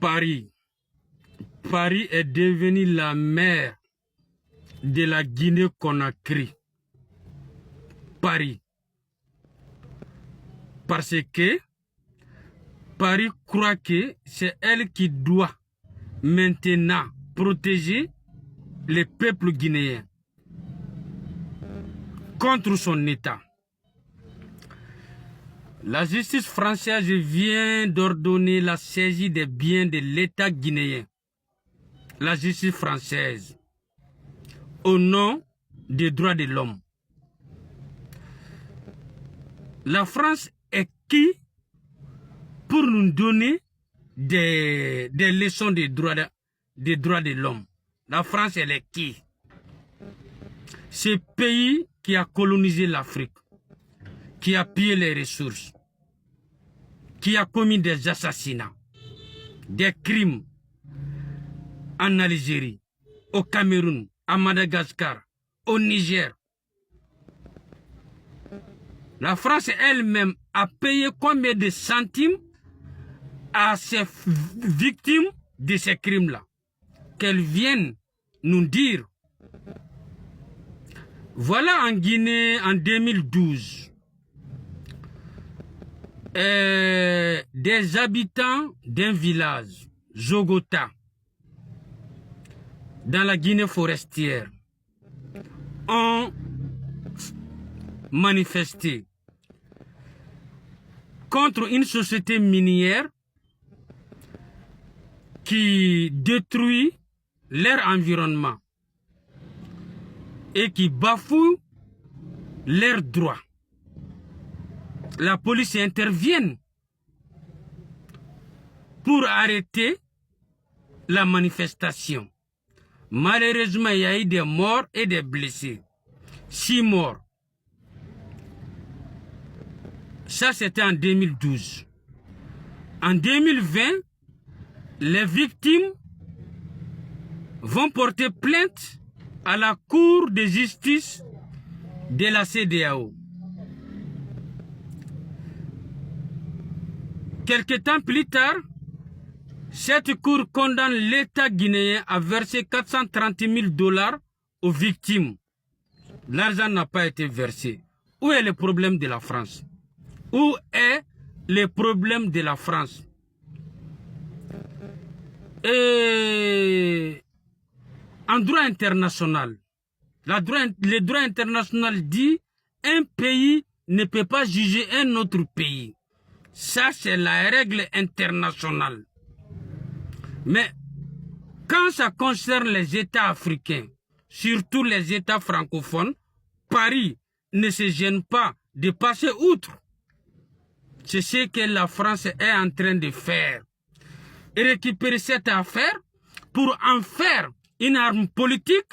Paris. Paris est devenu la mère de la Guinée-Conakry. Paris. Parce que Paris croit que c'est elle qui doit maintenant protéger les peuples guinéens contre son État. La justice française vient d'ordonner la saisie des biens de l'État guinéen. La justice française, au nom des droits de l'homme. La France est qui pour nous donner des leçons des droits de l'homme? La France, elle est qui? Ce pays qui a colonisé l'Afrique, qui a pillé les ressources, qui a commis des assassinats, des crimes en Algérie, au Cameroun, à Madagascar, au Niger. La France elle-même a payé combien de centimes à ces victimes de ces crimes-là? Qu'elles viennent nous dire. Voilà en Guinée en 2012. Des habitants d'un village, Jogota, dans la Guinée forestière, ont manifesté contre une société minière qui détruit leur environnement et qui bafoue leurs droits. La police intervient pour arrêter la manifestation. Malheureusement, il y a eu des morts et des blessés. 6 morts. Ça, c'était en 2012. En 2020, les victimes vont porter plainte à la Cour de justice de la CEDEAO. Quelque temps plus tard, cette cour condamne l'État guinéen à verser 430 000 $ aux victimes. L'argent n'a pas été versé. Où est le problème de la France? Où est le problème de la France? Et en droit international, le droit international dit un pays ne peut pas juger un autre pays. Ça, c'est la règle internationale. Mais quand ça concerne les États africains, surtout les États francophones, Paris ne se gêne pas de passer outre. C'est ce que la France est en train de faire. Et récupérer cette affaire pour en faire une arme politique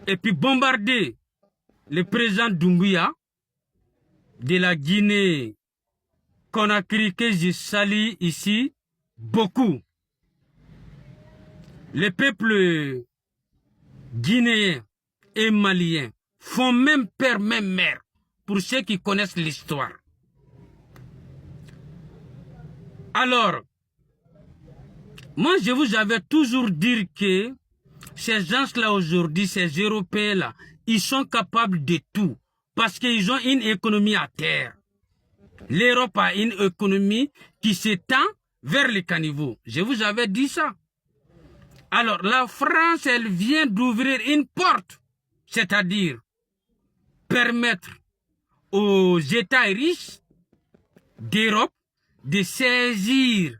et puis bombarder le président Doumbouya de la Guinée Conakry, que je salue ici beaucoup. Les peuples guinéens et maliens font même père, même mère, pour ceux qui connaissent l'histoire. Alors, moi je vous avais toujours dit que ces gens-là aujourd'hui, ces Européens-là, ils sont capables de tout, parce qu'ils ont une économie à terre. L'Europe a une économie qui s'étend vers les caniveaux. Je vous avais dit ça. Alors, la France, elle vient d'ouvrir une porte, c'est-à-dire permettre aux États riches d'Europe de saisir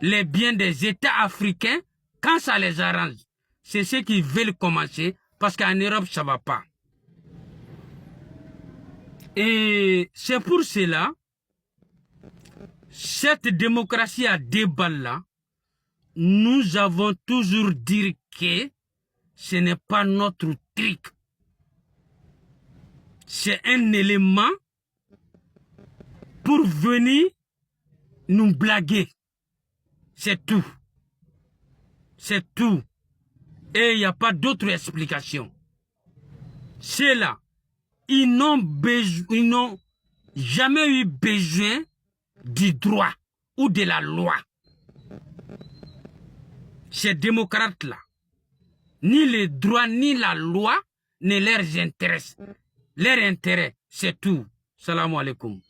les biens des États africains quand ça les arrange. C'est ce qu'ils veulent commencer, parce qu'en Europe, ça ne va pas. Et c'est pour cela, cette démocratie à deux balles-là, nous avons toujours dit que ce n'est pas notre truc. C'est un élément pour venir nous blaguer. C'est tout. C'est tout. Et il n'y a pas d'autre explication. C'est là. Ils n'ont jamais eu besoin du droit ou de la loi. ces démocrates-là, ni les droits, ni la loi ne leur intéressent. Leur intérêt, c'est tout. Salam alaikum.